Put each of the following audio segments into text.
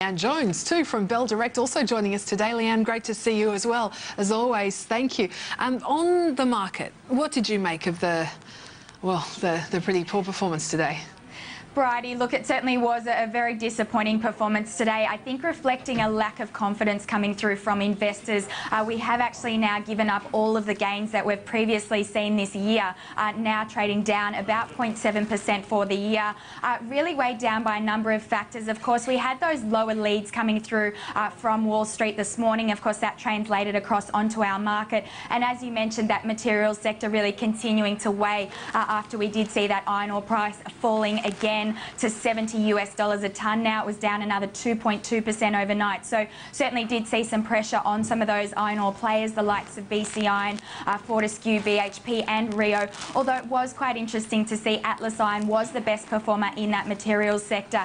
Leanne Jones too from Bell Direct also joining us today. Leanne, great to see you as well. As always, thank you. On the market, what did you make of the pretty poor performance today? Bridie, look, it certainly was a very disappointing performance today. I think reflecting a lack of confidence coming through from investors. We have actually now given up all of the gains that we've previously seen this year, now trading down about 0.7% for the year. Really weighed down by a number of factors. Of course, we had those lower leads coming through from Wall Street this morning. Of course, that translated across onto our market. And as you mentioned, that materials sector really continuing to weigh after we did see that iron ore price falling again to $70 a tonne. Now it was down another 2.2% overnight. So certainly did see some pressure on some of those iron ore players, the likes of BC Iron, Fortescue, BHP and Rio. Although it was quite interesting to see Atlas Iron was the best performer in that materials sector.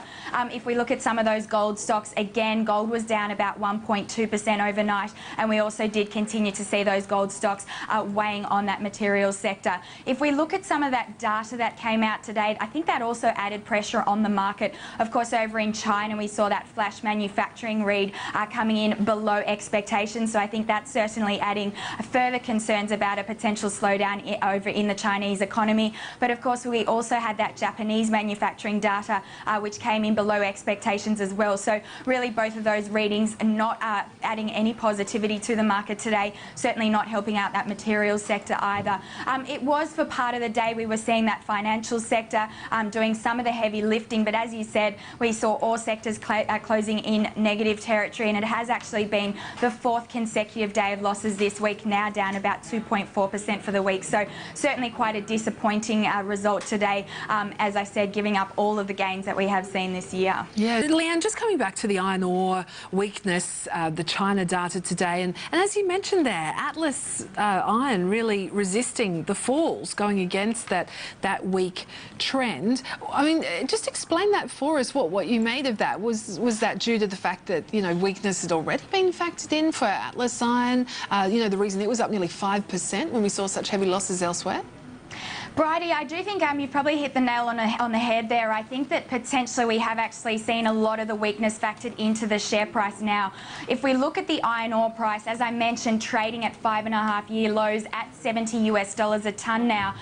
If we look at some of those gold stocks, again, gold was down about 1.2% overnight. And we also did continue to see those gold stocks weighing on that materials sector. If we look at some of that data that came out today, I think that also added pressure on the market. Of course, over in China, we saw that flash manufacturing read coming in below expectations. So I think that's certainly adding further concerns about a potential slowdown over in the Chinese economy. But of course, we also had that Japanese manufacturing data, which came in below expectations as well. So really both of those readings are not adding any positivity to the market today, certainly not helping out that materials sector either. It was for part of the day we were seeing that financial sector doing some of the heavy lifting, but as you said, we saw all sectors closing in negative territory, and it has actually been the fourth consecutive day of losses this week, now down about 2.4% for the week. So certainly quite a disappointing result today, as I said, giving up all of the gains that we have seen this year. Yeah, Leanne, just coming back to the iron ore weakness, the China data today, and as you mentioned there, Atlas Iron really resisting the falls, going against that weak trend. I mean, just explain that for us, what you made of that. Was that due to the fact that, you know, weakness had already been factored in for Atlas Iron? You know, the reason it was up nearly 5% when we saw such heavy losses elsewhere? Bridie, I do think you've probably hit the nail on the head there. I think that potentially we have actually seen a lot of the weakness factored into the share price now. If we look at the iron ore price, as I mentioned, trading at 5.5-year lows at $70 a tonne now,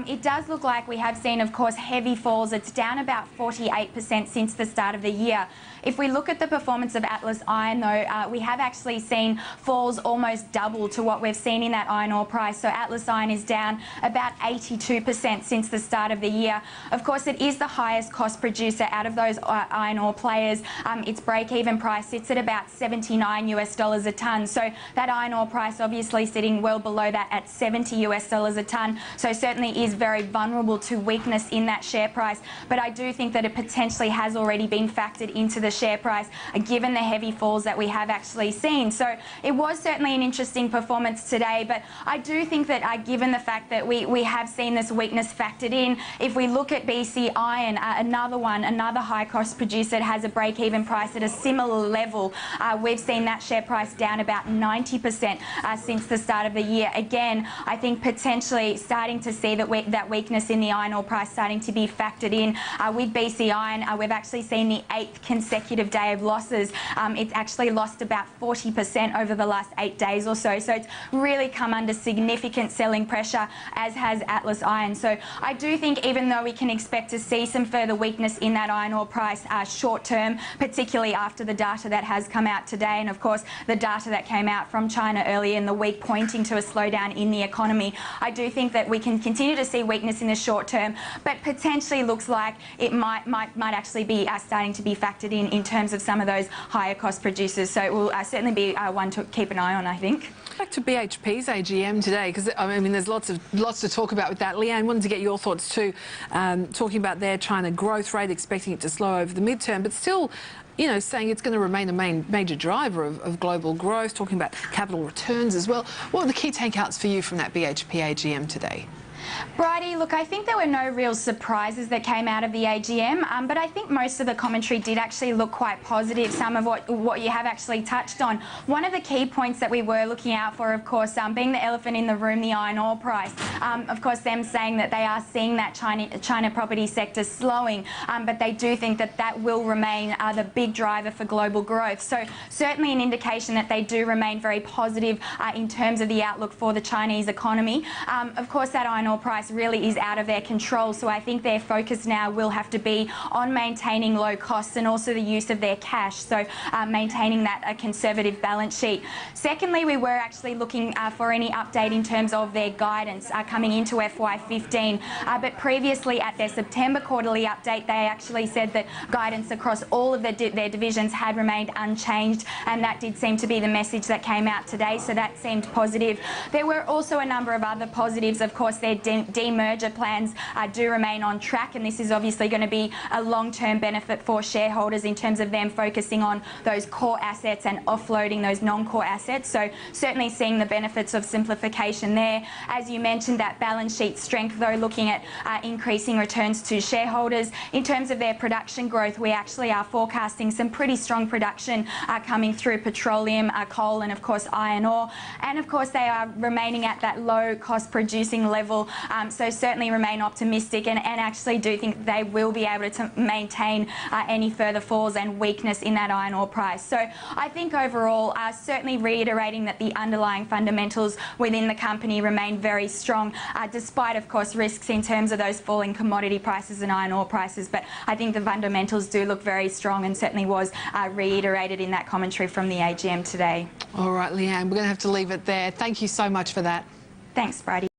it does look like we have seen, of course, heavy falls. It's down about 48% since the start of the year. If we look at the performance of Atlas Iron, though, we have actually seen falls almost double to what we've seen in that iron ore price. So Atlas Iron is down about 82% since the start of the year. Of course, it is the highest cost producer out of those iron ore players. Its break-even price sits at about $79 a tonne. So that iron ore price obviously sitting well below that at $70 a tonne. So certainly is very vulnerable to weakness in that share price. But I do think that it potentially has already been factored into the share price, given the heavy falls that we have actually seen. So it was certainly an interesting performance today, but I do think that given the fact that we have seen this weakness factored in, if we look at BC Iron, another high cost producer that has a break-even price at a similar level, we've seen that share price down about 90% since the start of the year. Again, I think potentially starting to see that weakness in the iron ore price starting to be factored in. With BC Iron, we've actually seen the 8th consecutive day of losses. It's actually lost about 40% over the last 8 days or so. So it's really come under significant selling pressure, as has Atlas Iron. So I do think even though we can expect to see some further weakness in that iron ore price short term, particularly after the data that has come out today, and of course the data that came out from China earlier in the week pointing to a slowdown in the economy, I do think that we can continue to see weakness in the short term, but potentially looks like it might actually be starting to be factored in terms of some of those higher cost producers. So it will certainly be one to keep an eye on, I think. Back to BHP's AGM today, because I mean there's lots to talk about with that. Leanne, wanted to get your thoughts too, talking about their China growth rate, expecting it to slow over the midterm, but still, you know, saying it's going to remain a major driver of global growth, talking about capital returns as well. What were the key takeouts for you from that BHP AGM today? Bridie, look, I think there were no real surprises that came out of the AGM, but I think most of the commentary did actually look quite positive, some of what you have actually touched on. One of the key points that we were looking out for, of course, being the elephant in the room, the iron ore price. Of course, them saying that they are seeing that China property sector slowing, but they do think that that will remain the big driver for global growth. So certainly an indication that they do remain very positive in terms of the outlook for the Chinese economy. Of course, that iron ore price really is out of their control, so I think their focus now will have to be on maintaining low costs and also the use of their cash, so maintaining that conservative balance sheet. Secondly, we were actually looking for any update in terms of their guidance coming into FY15, but previously at their September quarterly update they actually said that guidance across all of their divisions had remained unchanged, and that did seem to be the message that came out today, so that seemed positive. There were also a number of other positives. Of course, their demerger plans do remain on track, and this is obviously going to be a long-term benefit for shareholders in terms of them focusing on those core assets and offloading those non-core assets. So certainly seeing the benefits of simplification there. As you mentioned, that balance sheet strength, though, looking at increasing returns to shareholders. In terms of their production growth, we actually are forecasting some pretty strong production coming through petroleum, coal and of course iron ore. And of course they are remaining at that low cost producing level, so certainly remain optimistic and actually do think they will be able to maintain any further falls and weakness in that iron ore price. So I think overall certainly reiterating that the underlying fundamentals within the company remain very strong, despite of course risks in terms of those falling commodity prices and iron ore prices, but I think the fundamentals do look very strong and certainly was reiterated in that commentary from the AGM today. All right, Leanne, we're going to have to leave it there. Thank you so much for that. Thanks, Bridie.